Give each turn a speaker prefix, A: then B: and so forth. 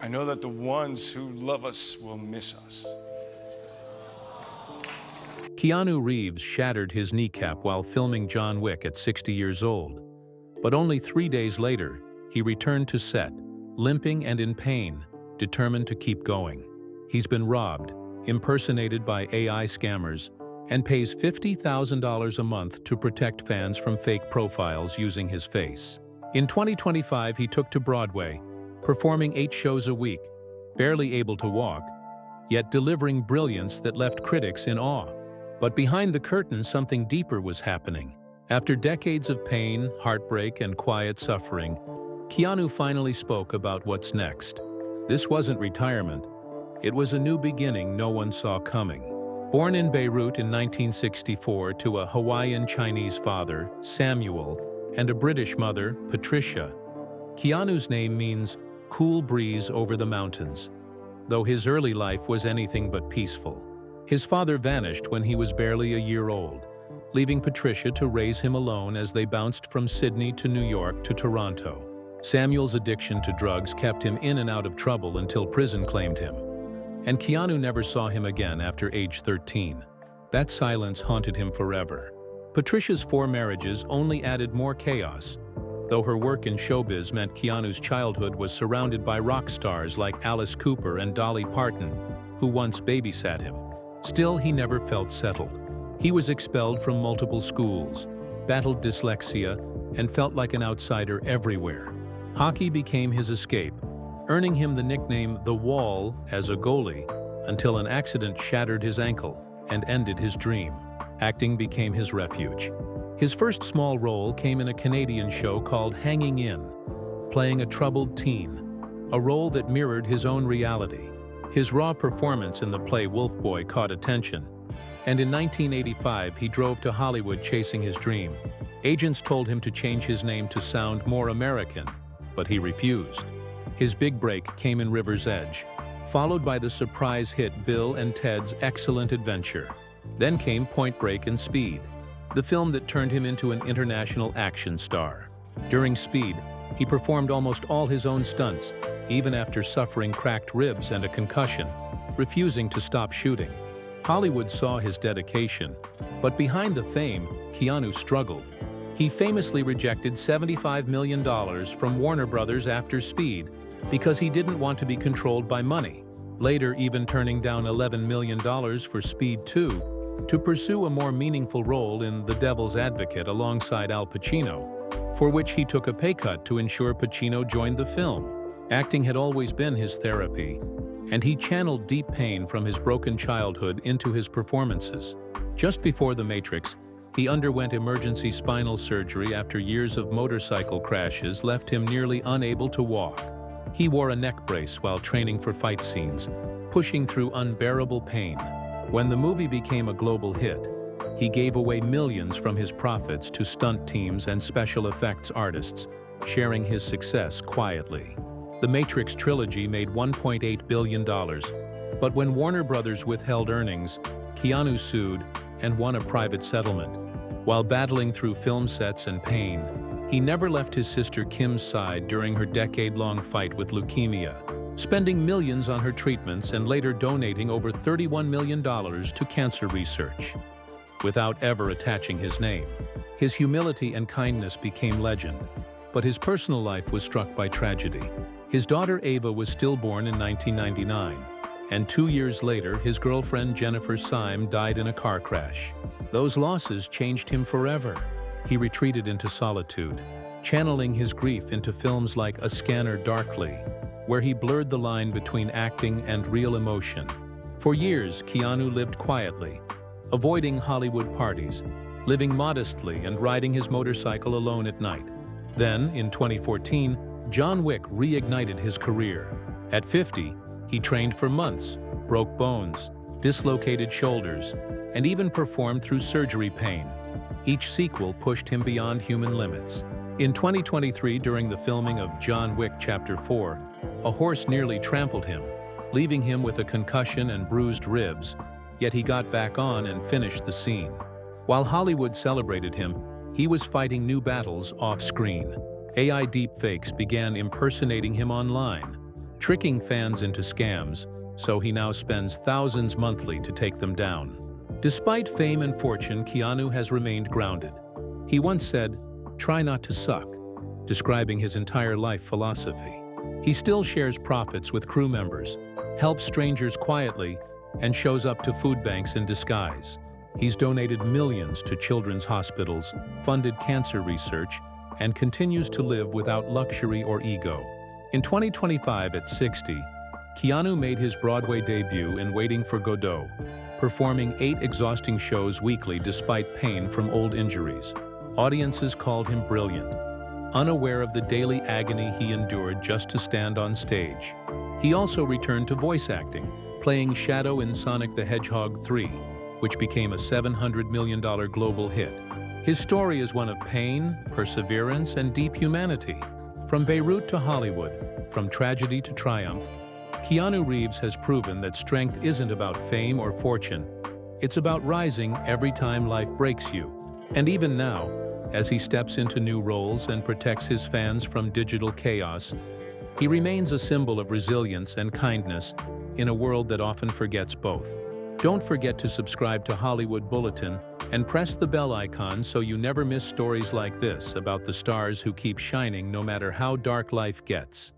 A: I know that the ones who love us will miss us.
B: Keanu Reeves shattered his kneecap while filming John Wick at 60 years old. But only 3 days later, he returned to set, limping and in pain, determined to keep going. He's been robbed, impersonated by AI scammers, and pays $50,000 a month to protect fans from fake profiles using his face. In 2025, he took to Broadway, performing 8 shows a week, barely able to walk, yet delivering brilliance that left critics in awe. But behind the curtain, something deeper was happening. After decades of pain, heartbreak, and quiet suffering, Keanu finally spoke about what's next. This wasn't retirement. It was a new beginning no one saw coming. Born in Beirut in 1964 to a Hawaiian Chinese father, Samuel, and a British mother, Patricia, Keanu's name means cool breeze over the mountains, though his early life was anything but peaceful. His father vanished when he was barely a year old, leaving Patricia to raise him alone as they bounced from Sydney to New York to Toronto. Samuel's addiction to drugs kept him in and out of trouble until prison claimed him, and Keanu never saw him again after age 13. That silence haunted him forever. Patricia's 4 marriages only added more chaos, though her work in showbiz meant Keanu's childhood was surrounded by rock stars like Alice Cooper and Dolly Parton, who once babysat him. Still, he never felt settled. He was expelled from multiple schools, battled dyslexia, and felt like an outsider everywhere. Hockey became his escape, earning him the nickname The Wall as a goalie, until an accident shattered his ankle and ended his dream. Acting became his refuge. His first small role came in a Canadian show called Hanging In, playing a troubled teen, a role that mirrored his own reality. His raw performance in the play Wolfboy caught attention, and in 1985 he drove to Hollywood chasing his dream. Agents told him to change his name to sound more American, but he refused. His big break came in River's Edge, followed by the surprise hit Bill and Ted's Excellent Adventure. Then came Point Break and Speed, the film that turned him into an international action star. During Speed, he performed almost all his own stunts, even after suffering cracked ribs and a concussion, refusing to stop shooting. Hollywood saw his dedication, but behind the fame, Keanu struggled. He famously rejected $75 million from Warner Brothers after Speed because he didn't want to be controlled by money, later even turning down $11 million for Speed 2 to pursue a more meaningful role in The Devil's Advocate alongside Al Pacino, for which he took a pay cut to ensure Pacino joined the film. Acting had always been his therapy, and he channeled deep pain from his broken childhood into his performances. Just before The Matrix, he underwent emergency spinal surgery after years of motorcycle crashes left him nearly unable to walk. He wore a neck brace while training for fight scenes, pushing through unbearable pain. When the movie became a global hit, he gave away millions from his profits to stunt teams and special effects artists, sharing his success quietly. The Matrix trilogy made $1.8 billion, but when Warner Brothers withheld earnings, Keanu sued and won a private settlement. While battling through film sets and pain, he never left his sister Kim's side during her decade-long fight with leukemia, spending millions on her treatments and later donating over $31 million to cancer research. Without ever attaching his name, his humility and kindness became legend, but his personal life was struck by tragedy. His daughter Ava was stillborn in 1999, and 2 years later, his girlfriend Jennifer Syme died in a car crash. Those losses changed him forever. He retreated into solitude, channeling his grief into films like A Scanner Darkly, where he blurred the line between acting and real emotion. For years, Keanu lived quietly, avoiding Hollywood parties, living modestly and riding his motorcycle alone at night. Then, in 2014, John Wick reignited his career. At 50, he trained for months, broke bones, dislocated shoulders, and even performed through surgery pain. Each sequel pushed him beyond human limits. In 2023, during the filming of John Wick Chapter 4, a horse nearly trampled him, leaving him with a concussion and bruised ribs, yet he got back on and finished the scene. While Hollywood celebrated him, he was fighting new battles off-screen. AI deepfakes began impersonating him online, tricking fans into scams, so he now spends thousands monthly to take them down. Despite fame and fortune, Keanu has remained grounded. He once said, "Try not to suck," describing his entire life philosophy. He still shares profits with crew members, helps strangers quietly, and shows up to food banks in disguise. He's donated millions to children's hospitals, funded cancer research, and continues to live without luxury or ego. In 2025, at 60, Keanu made his Broadway debut in Waiting for Godot, performing 8 exhausting shows weekly despite pain from old injuries. Audiences called him brilliant, unaware of the daily agony he endured just to stand on stage. He also returned to voice acting, playing Shadow in Sonic the Hedgehog 3, which became a $700 million global hit. His story is one of pain, perseverance, and deep humanity. From Beirut to Hollywood, from tragedy to triumph, Keanu Reeves has proven that strength isn't about fame or fortune. It's about rising every time life breaks you. And even now, as he steps into new roles and protects his fans from digital chaos, he remains a symbol of resilience and kindness in a world that often forgets both. Don't forget to subscribe to Hollywood Bulletin and press the bell icon so you never miss stories like this about the stars who keep shining no matter how dark life gets.